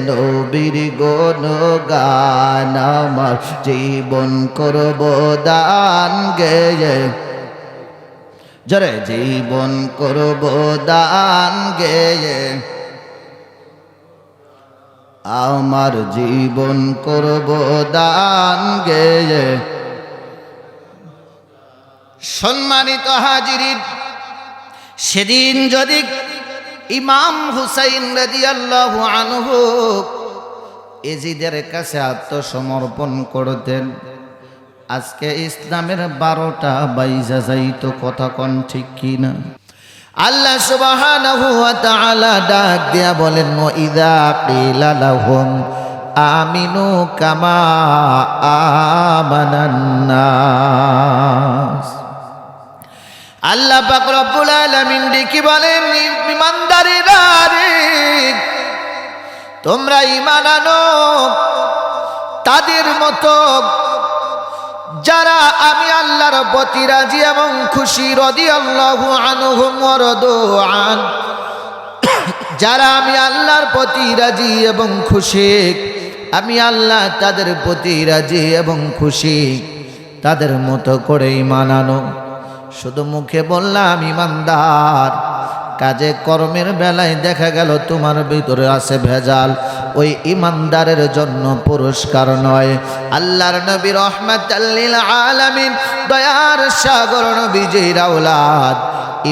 নবীর গুণগান আমার জীবন করব দান গেয়ে জরে জীবন করব দান গেয়ে আমার জীবন করব দান গেয়ে। সম্মানিত হাজিরিন, সেদিন যদি ইমাম হুসাইন রাদিয়াল্লাহু আনহু এজিদের কাছে আত্মসমর্পণ করতেন, আজকে ইসলামের 12টা বাইজা যাইতো। কথা কোন ঠিক কিনা? আল্লাহ সুবহানাহু ওয়া তাআলা ডাক দিয়া বলেন, ওয়াইযা কিলা লাহুম আমিনু কামা আমানান নাস। আল্লাহ পাক রব্বুল আলামিন ডেকে বলেন, ঈমানদারেরা রে, তোমরা ঈমান আনো তাদের মতো যারা আমি আল্লাহর প্রতি রাজি এবং খুশি। রাদিয়াল্লাহু আনহুম ওয়া রাদু আন, যারা আমি আল্লাহর প্রতি রাজি এবং খুশি, আমি আল্লাহ তাদের প্রতি রাজি এবং খুশি, তাদের মতো করে ঈমান আনো। শুধু মুখে বললাম ঈমানদার, কাজে কর্মের বেলায় দেখা গেল তোমার ভিতরে আছে ভেজাল, ওই ঈমানদারের জন্য পুরস্কার নয়। আল্লাহর নবী রাহমাতাল লিল আলামিন, দয়ার সাগর নবীজির আওলাদ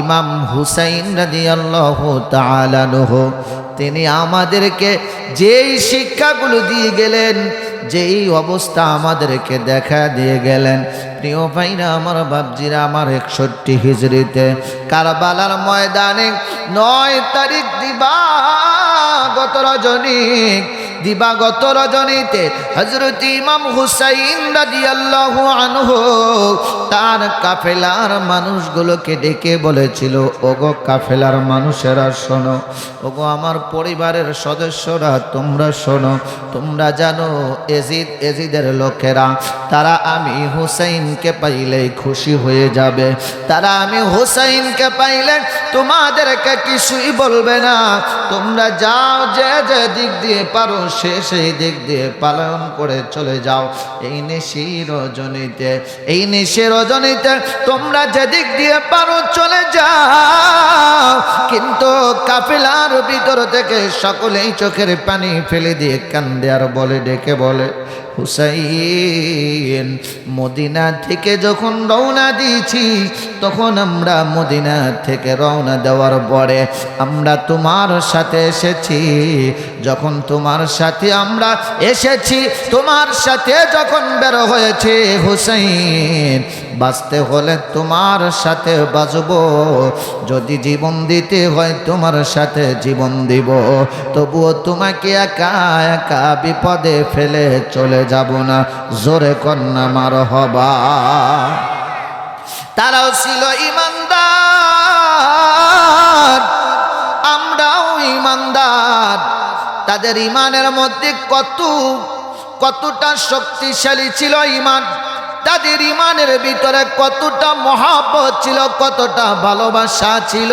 ইমাম হুসাইন রাদিয়াল্লাহু তাআলা আনহু, তিনি আমাদেরকে যেই শিক্ষাগুলো দিয়ে গেলেন, যেই অবস্থা আমাদেরকে দেখা দিয়ে গেলেন, প্রিয় ভাইরা আমার, বাপজিরা আমার, 61 হিজরিতে কারবালার ময়দানে 9 তারিখ দিবাগত রজনীতে হযরত ইমাম হুসাইন রাদিয়াল্লাহু আনহু তার কাফেলার মানুষগুলোকে ডেকে বলেছিল, ওগো কাফেলার মানুষেরা শোনো, ওগো আমার পরিবারের সদস্যরা তোমরা শোনো, তোমরা জানো এজিদের লোকেরা, তারা আমি হুসাইনকে পাইলে খুশি হয়ে যাবে, তারা আমি হুসাইনকে পাইলে তোমাদেরকে কিছুই বলবে না। তোমরা যাও, যে যে দিক দিয়ে পারো সেই দিক দিয়ে পালন করে চলে যাও। এই নিশি রজনীতে তোমরা যে দিক দিয়ে পারো চলে যাও। কিন্তু কাফেলার ভিতর থেকে সকলেই চোখের পানি ফেলে দিয়ে কান্দে আর বলে, ডেকে বলে, হুসাইন, মদিনা থেকে যখন রওনা দিয়েছি, তখন আমরা মদিনা থেকে রওনা দেওয়ার পরে আমরা তোমার সাথে এসেছি। যখন তোমার সাথে আমরা এসেছি, তোমার সাথে যখন বের হয়েছে, হুসাইন, বাঁচতে হলে তোমার সাথে বাঁচব, যদি জীবন দিতে হয় তোমার সাথে জীবন দিব, তবুও তোমাকে একা একা বিপদে ফেলে চলে যাব না। জোরে কন্যা মারহাবা। তারাও ছিল ঈমানদার, আমরাও ঈমানদার। তাদের ঈমানের মধ্যে কতটা শক্তিশালী ছিল ঈমান, তাদের ঈমানের ভিতরে কতটা মহব্বত ছিল, কতটা ভালোবাসা ছিল,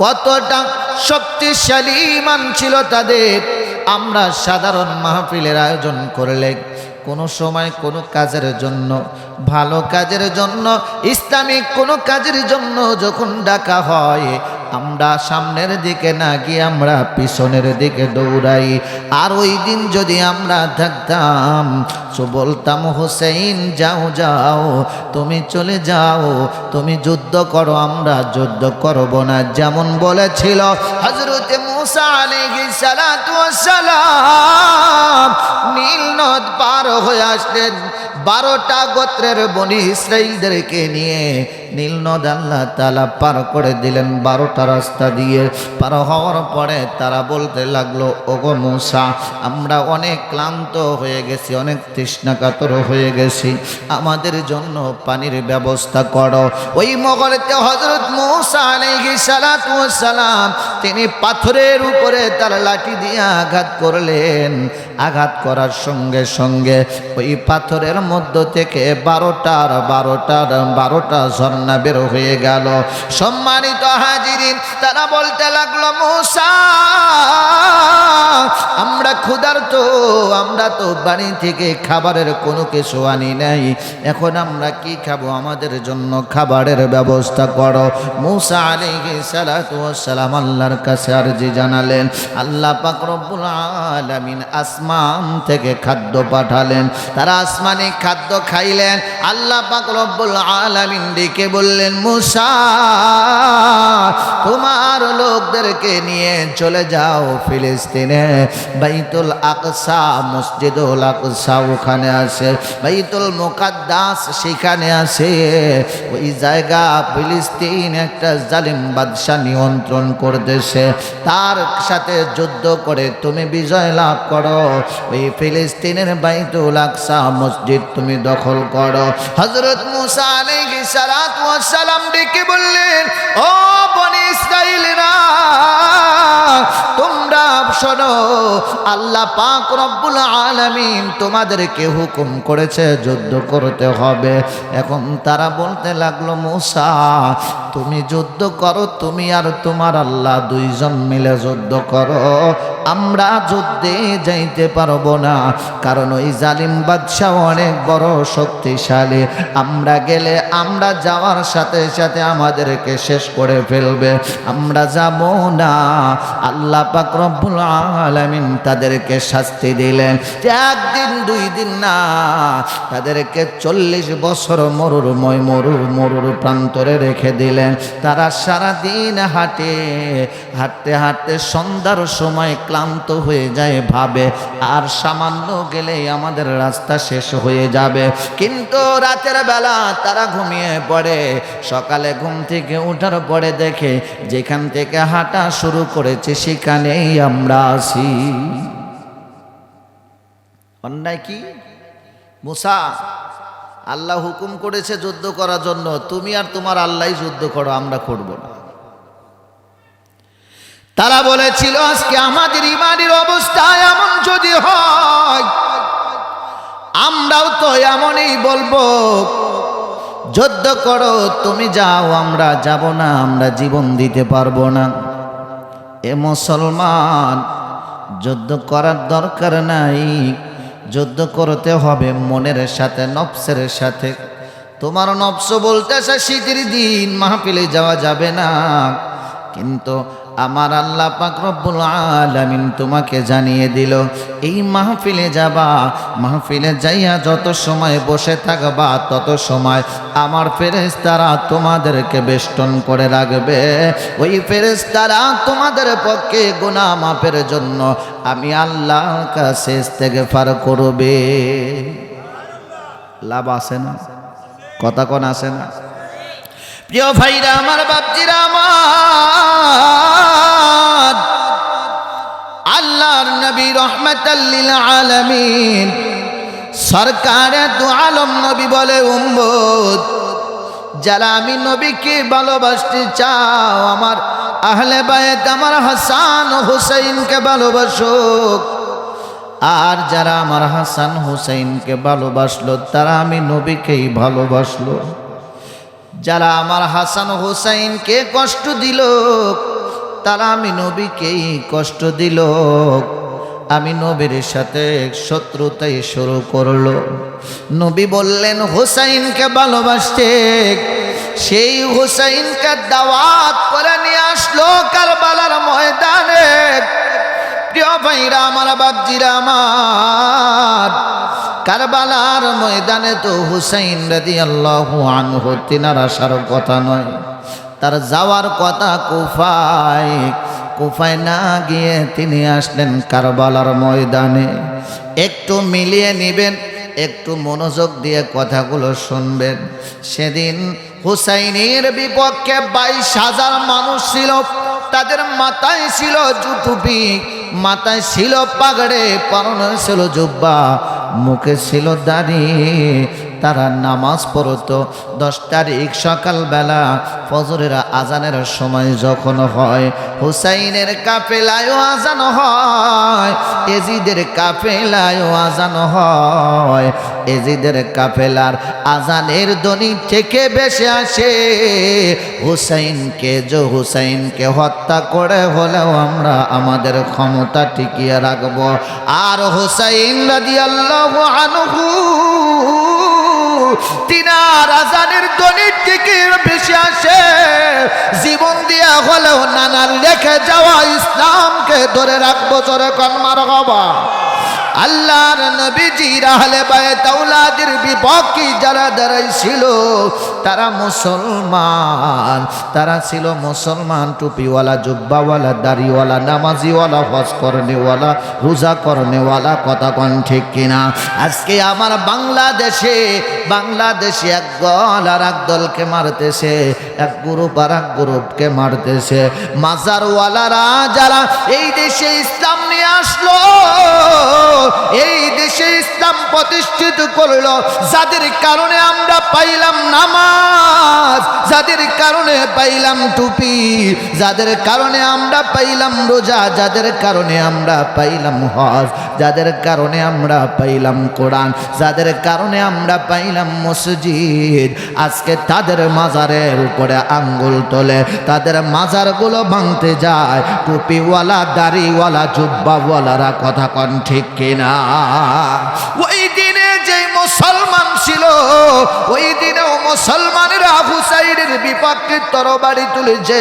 কতটা শক্তিশালী ঈমান ছিল তাদের। আমরা সাধারণ মাহফিলের আয়োজন করলে কোনো সময় কোনো কাজের জন্য, ভালো কাজের জন্য, ইসলামিক কোনো কাজের জন্য যখন ডাকা হয়, আমরা সামনের দিকে না গিয়ে আমরা পিছনের দিকে দৌড়াই। আর ওই দিন যদি আমরা থাকতাম, বলতাম, হুসাইন যাও যাও, তুমি চলে যাও, তুমি যুদ্ধ করো, আমরা যুদ্ধ করব না। যেমন বলেছিল হযরত মুসা আলাইহিস সালাতু ওয়াস সালাম, নীল নদ পার হয়ে আসলেন 12টা গোত্রের বনি ইসরাঈলদেরকে নিয়ে নীল নদ আল্লাহ তাআলা পার করে দিলেন 12টা রাস্তা দিয়ে। পার হওয়ার পরে তারা বলতে লাগলো, ওগো মুসা, আমরা অনেক ক্লান্ত হয়ে গেছি, অনেক তৃষ্ণাকাতর হয়ে গেছি, আমাদের জন্য পানির ব্যবস্থা করো। ওই মুহূর্তে হযরত মুসা আলাইহিস সালাতু ওয়াস সালাম, তিনি পাথরের উপরে তার লাঠি দিয়ে আঘাত করলেন। আঘাত করার সঙ্গে সঙ্গে ওই পাথরের মধ্য থেকে 12টা ঝর্ণা বের হয়ে গেল। সম্মানিত হাজিরিন, তারা বলতে লাগলো, মূসা আমরা ক্ষুধার্ত, আমরা তো বাড়ি থেকে খাবারের কোনো কিছু আনি নাই, এখন আমরা কি খাবো? আমাদের জন্য খাবারের ব্যবস্থা করো। মূসা আলাইহিস সালাতু ওয়াস সালাম আল্লাহর কাছে আরজি জানালেন। আল্লাহ পাক রব্বুল আলামিন আসমান থেকে খাদ্য পাঠালেন। তারা আসমানি খাদ্য খাইলেন। আল্লাহ পাক রব্বুল আলামিন ডেকে বললেন, মূসা তোমার লোকদেরকে নিয়ে চলে যাও ফিলিস্তিনে, বাইতুল আকসা, মসজিদুল আকসা ওখানে আছে, বাইতুল মুকাদ্দাস সেখানে আছে। ওই জায়গা ফিলিস্তিন একটা জালিম বাদশা নিয়ন্ত্রণ করতেছে, তার সাথে যুদ্ধ করে তুমি বিজয় লাভ করো, ওই ফিলিস্তিনের বাইতুল আকসা মসজিদ তুমি দখল করো। হযরত মূসা আলাইহিস সালাতু ওয়াস সালাম ডেকে বললেন, ও বনি ইসরাঈলরা, তোমরা শোনো, আল্লাহ পাক রব্বুল আলামিন তোমাদেরকে হুকুম করেছে যুদ্ধ করতে হবে। এখন তারা বলতে লাগলো, মূসা তুমি যুদ্ধ করো, তুমি আর তোমার আল্লাহ দুইজন মিলে যুদ্ধ করো, আমরা যুদ্ধে যাইতে পারবো না, কারণ ওই জালিম বাদশা অনেক বড় শক্তিশালী, আমরা গেলে আমরা যাওয়ার সাথে সাথে আমাদেরকে শেষ করে ফেলবে, আমরা যাব না। আল্লাহ পাক রব্বুল আলামিন তাদেরকে শাস্তি দিলেন যে একদিন দুই দিন না, তাদেরকে 40 বছর মরুর প্রান্তরে রেখে দিলেন। তারা সারাদিন হাঁটতে হাঁটতে সন্ধ্যার সময় ক্লান্ত হয়ে যায়, ভাবে আর সামান্য গেলেই আমাদের রাস্তা শেষ হয়ে যাবে, কিন্তু রাতের বেলা তারা ঘুমিয়ে পড়ে। সকালে ঘুম থেকে ওঠার পরে দেখে যেখান থেকে হাঁটা শুরু করেছে সেখানেই আমরা আছি। অন্যায় কি? মূসা আল্লাহ হুকুম করেছে যুদ্ধ করার জন্য, তুমি আর তোমার আল্লাহই যুদ্ধ করো, আমরা করব না। তারা বলেছিল আজকে আমাদের ইমানের অবস্থা এমন যদি হয়, আমরাও তো এমনই বলবো, যুদ্ধ করো, তুমি যাও, আমরা যাব না, আমরা জীবন দিতে পারবো না। এ মুসলমান, যুদ্ধ করার দরকার নাই, যুদ্ধ করতে হবে মনের সাথে, নফসের সাথে। তোমার নফস বলতেছে শীতের দিন মাহফিলে যাওয়া যাবে না, কিন্তু আমার আল্লাহ পাক রব্বুল আলামিন তোমাকে জানিয়ে দিল এই মাহফিলে যাবা, মাহফিলে যাইয়া যত সময় বসে থাকবা তত সময় আমার ফেরেশতারা তোমাদেরকে বেষ্টন করে রাখবে। ওই ফেরেশতারা তোমাদের পক্ষে গুনাহ মাফের জন্য আমি আল্লাহর কাছে ইস্তেগফার করবে। লাভ আছে না? কথা কোন আছে না? প্রিয় ভাইরা আমার, বাপজিরা আমার, আল্লাহর নবী রাহমাতাল লিল আলামিন সরকারে দু আলম নবী বলে, উম্মত যারা আমি নবীকে ভালোবাসতে চাও, আমার আহলে বায়ত আমার হাসান হুসাইনকে ভালোবাসো, আর যারা আমার হাসান হুসাইনকে ভালোবাসলো তারা আমি নবীকেই ভালোবাসলো। যারা আমার হাসান হুসাইনকে কষ্ট দিল তারা আমি নবীকেই কষ্ট দিল। আমি নবীর সাথে শত্রুতাই শুরু করলো। নবী বললেন হুসাইনকে ভালোবাসতে, সেই হুসাইনকে দাওয়াত করে নিয়ে আসলো কারবালার ময়দানে। প্রিয় ভাইরা আমার, বাপজিরা আমার, কারবালার ময়দানে তো হুসাইন রাদিয়াল্লাহু আনহু তিনার আসার কথা নয়, তার যাওয়ার কথা কুফায়। কুফায় না গিয়ে তিনি আসলেন কারবালার ময়দানে। একটু মিলিয়ে নেবেন, একটু মনোযোগ দিয়ে কথাগুলো শুনবেন। সেদিন হুসাইনের বিপক্ষে 22,000 মানুষ ছিল। তাদের মাথায় ছিল জুটুপি, মাথায় ছিল পাগড়ে, পরনে ছিল জুব্বা, মুখে ছিল দাড়ি। তারা নামাজ পড়তো। 10 তারিখ সকালবেলা ফজরের আজানের সময় যখন হয়, হুসাইনের কাফেলায় আজান হয়। এজিদের কাফেলায় আজান হয়, এজিদের কাফেলার আজানের ধ্বনি থেকে ভেসে আসে হুসাইনকে হত্যা করে হলেও আমরা আমাদের ক্ষমতা টিকিয়ে রাখব। আর হুসাইন রাদিয়াল্লাহু আনহু তিনার আজানের ধ্বনি থেকে ভেসে আসে জীবন দিয়া হলেও নানার রেখে যাওয়া ইসলামকে ধরে রাখবো। জোরে কোন মারহাবা। আল্লাহর নবীজির আহলে বাইত আওলাদের বিপক্ষে যারা দাঁড়াইছিল তারা মুসলমান, তারা ছিল মুসলমান, টুপিওয়ালা, জুব্বাওয়ালা, দাড়িওয়ালা, নামাজিওয়ালা, হজ করনেওয়ালা, রোজা করনেওয়ালা। কথা কোন ঠিক কিনা? আজকে আমার বাংলাদেশে এক দল আর এক দলকে মারতেছে, এক গ্রুপ আর এক গ্রুপকে মারতেছে। মাজারওয়ালারা যারা এই দেশে ইসলাম নিয়ে আসলো, এই দেশে ইসলাম প্রতিষ্ঠিত করলো, যাদের কারণে আমরা পাইলাম নামাজ, যাদের কারণে পাইলাম টুপি, যাদের কারণে আমরা পাইলাম রোজা, যাদের কারণে আমরা পাইলাম হজ, যাদের কারণে আমরা পাইলাম কোরআন, যাদের কারণে আমরা পাইলাম মসজিদ, আজকে তাদের মাজারের উপরে আঙ্গুল তোলে, তাদের মাজারগুলো ভাঙতে যায় টুপিওয়ালা, দাড়িওয়ালা, জুব্বাওয়ালারা। কথা কন ঠিক কিনা? ওই দিনে যে মুসলমান ছিল, ওই দিনেও মুসলমানেরা হুসাইনের বিপক্ষে তরবারি তুলেছে।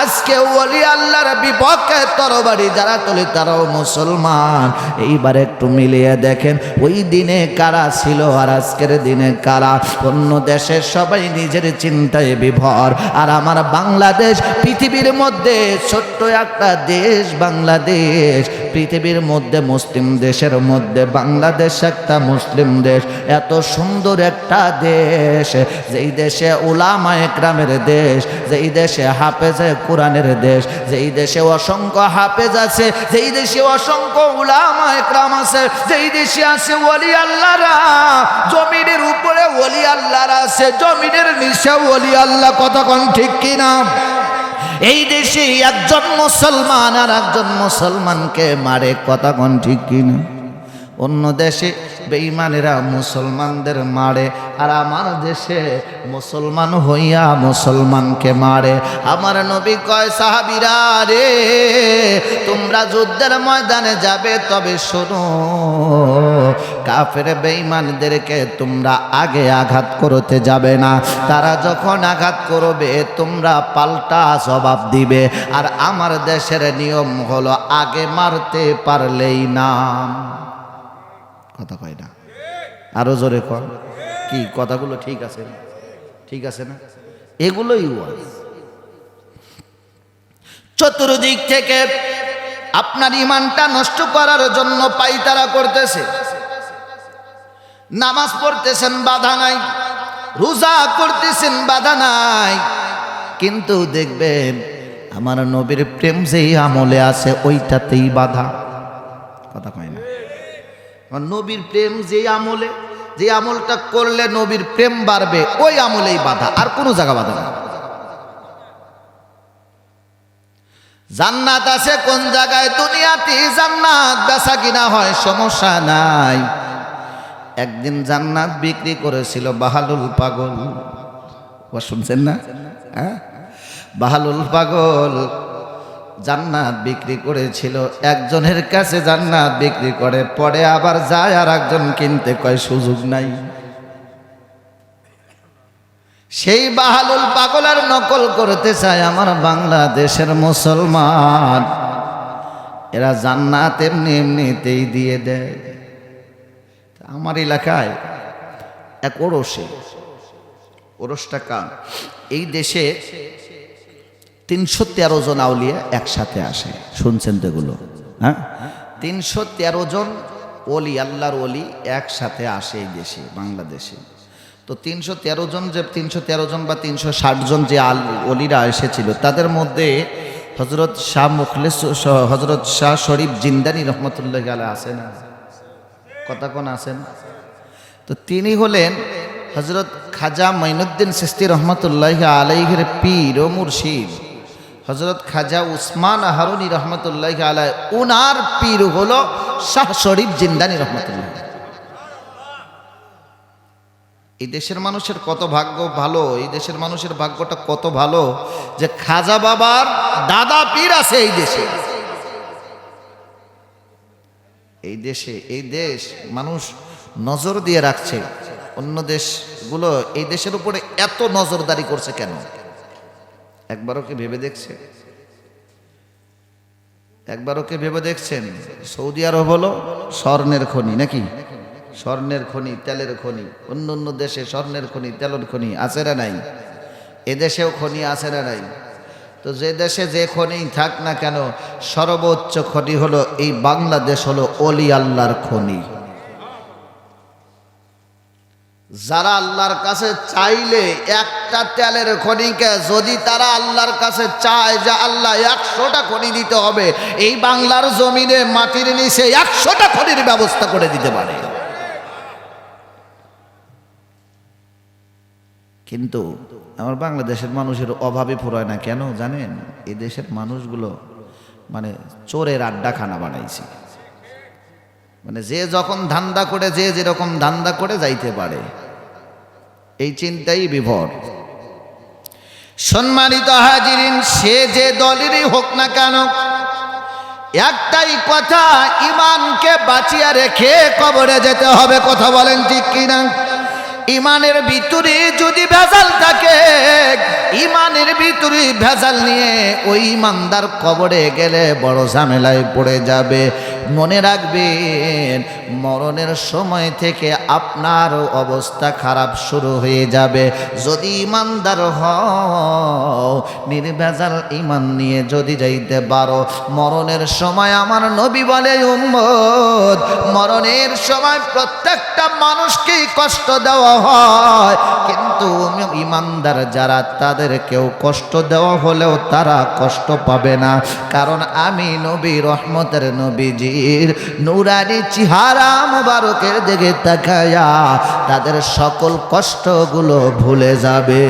আজকে ওলি আল্লাহর বিপক্ষে তরবারি যারা তুলে তারাও মুসলমান। এইবার একটু মিলিয়ে দেখেন ওই দিনে কারা ছিল আর আজকের দিনে কারা। অন্য দেশের সবাই নিজের চিন্তায় বিভোর, আর আমার বাংলাদেশ পৃথিবীর মধ্যে ছোট্ট একটা দেশ বাংলাদেশ, পৃথিবীর মধ্যে মুসলিম দেশের মধ্যে বাংলাদেশ একটা মুসলিম দেশ। এত সুন্দর একটা দেশ, যেই দেশে উলামা একরামের দেশ, যেই দেশে হাফেজে কোরআনের দেশ, যেই দেশে অসংখ্য হাফেজ আছে, যেই দেশে অসংখ্য উলামা একরাম আছে, যেই দেশে আছে ওলি আল্লাহরা, জমিনের উপরে ওলি আল্লাহরা আছে, জমিনের নিচে ওলি আল্লাহ। কথা কোন ঠিক কিনা? এই দেশে একজন মুসলমান আর একজন মুসলমানকে মারে। কথা কোন ঠিক কিনা? অন্য দেশে বেঈমানেরা মুসলমানদের মারে, আর আমার দেশে মুসলমান হইয়া মুসলমানকে মারে। আমার নবী কয়, সাহাবীরা রে, তোমরা যুদ্ধের ময়দানে যাবে, তবে শোনো, কাফের বেঈমানদেরকে তোমরা আগে আঘাত করতে যাবে না। তারা যখন আঘাত করবে তোমরা পাল্টা জবাব দিবে। আর আমার দেশের নিয়ম হলো আগে মারতে পারলেই নাম। কথা কয় না? আরো জোরে কর। কি কথাগুলো ঠিক আছে? ঠিক আছে না? এগুলোই ওয়াজ। চতুর্দিক থেকে আপনার ইমানটা নষ্ট করার জন্য পাইতারা করতেছে। নামাজ পড়তেছেন, বাধা নাই, রোজা করতেছেন, বাধা নাই, কিন্তু দেখবেন আমার নবীর প্রেম যেই আমলে আছে ওইটাতেই বাধা। কথা কয় না? নবীর প্রেম যে আমলে, যে আমলটা করলে নবীর প্রেম বাড়বে, ওই আমলেই বাধা, আর কোনো জায়গা বাধা না। জান্নাত আছে কোন জায়গায়? দুনিয়াতে জান্নাত বেচা কিনা হয়, সমস্যা নাই। একদিন জান্নাত বিক্রি করেছিল বাহালুল পাগল। শুনছেন না? হ্যাঁ, বাহালুল পাগল জান্নাত বিক্রি করেছিল। একজনের কাছে জান্নাত বিক্রি করে, পরে আবার যায় আর একজন কিনতে কয়, সুযোগ নাই। সেই বাহালুল পাগল আর নকল করতে চায় আমার বাংলাদেশের মুসলমান। এরা জান্নাত এমনি এমনিতেই দিয়ে দেয়। আমার এলাকায় এক ওরস টাকা, এই দেশে 313 জন আউলিয়া একসাথে আসে। শুনছেন তো এগুলো? হ্যাঁ, 313 জন ওলি, আল্লাহর ওলি একসাথে আসে এই দেশে, বাংলাদেশে। তো 313 জন, যে 313 জন বা 360 জন যে ওলিরা এসেছিল, তাদের মধ্যে হজরত শাহ মুখলেস, হজরত শাহ শরীফ জিন্দানি রহমতুল্লাহ আলাইহি আছেন। কথা কোন আছেন? তো তিনি হলেন হজরত খাজা মাইনুদ্দিন চিশতি রহমতুল্লাহ আলাইহির পীর ও মুর্শিদ। হজরত খাজা উসমান হারুনি রহমতুল্লাহ আলাই, উনার পীর হলো শাহ শরীফ জিন্দানি রহমতুল্লাহ। এই দেশের মানুষের কত ভাগ্য ভালো, এই দেশের মানুষের ভাগ্যটা কত ভালো যে খাজা বাবার দাদা পীর আছে এই দেশে। এই দেশ মানুষ নজর দিয়ে রাখছে। অন্য দেশগুলো এই দেশের উপরে এত নজরদারি করছে কেন? একবারও কি ভেবে দেখছে? একবারও কি ভেবে দেখছেন? সৌদি আরব হলো স্বর্ণের খনি, নাকি? স্বর্ণের খনি, তেলের খনি। অন্য অন্য দেশে স্বর্ণের খনি, তেলের খনি আছে না নাই? এদেশেও খনি আছে না নাই? তো যে দেশে যে খনি থাক না কেন, সর্বোচ্চ খনি হলো এই বাংলাদেশ, হলো অলি আল্লাহর খনি। যারা আল্লাহর কাছে চাইলে একটা তেলের খনিকে যদি তারা আল্লাহর কাছে চায় যে আল্লাহ 100টা খনি দিতে হবে, এই বাংলার জমিনে মাটির নিচে 100টা খনির ব্যবস্থা করে দিতে পারে। কিন্তু আমার বাংলাদেশের মানুষের অভাবে ফুরায় না কেন জানেন? এই দেশের মানুষগুলো মানে চোরের আড্ডাখানা বানাইছে। মানে যে যখন ধান্দা করে, যে যেরকম ধান্দা করে যাইতে পারে, এই চিন্তাই বিভোর। সম্মানিত হাজিরিন, সে যে দলেরই হোক না কেন, একটাই কথা, ইমানকে বাঁচিয়ে রেখে কবরে যেতে হবে। কথা বলেন ঠিক কিনা? ইমানের ভিতরে যদি ভেজাল থাকে, ইমানের ভিতরে ভেজাল নিয়ে ওই ইমানদার কবরে গেলে বড় ঝামেলায় পড়ে যাবে। মনে রাখবেন, মরণের সময় থেকে আপনার অবস্থা খারাপ শুরু হয়ে যাবে। যদি ইমানদার হও, নির্ভেজাল ইমান নিয়ে যদি যাইতে পারো, মরণের সময় আমার নবী বলে, উম্মত, মরণের সময় প্রত্যেকটা মানুষকেই কষ্ট দেওয়া হয়, কিন্তু ইমানদার যারা, তাদের কেউ কষ্ট দেওয়া হলেও তারা কষ্ট পাবে না। কারণ আমি নবী, রহমতের নবীজির নূরানি চেহারা মুবারকের দিকে তাকায়া তাদের সকল কষ্টগুলো ভুলে যাবে।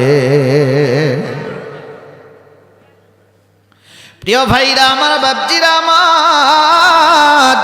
প্রিয় ভাইরা আমার, বাপজিরা আমার,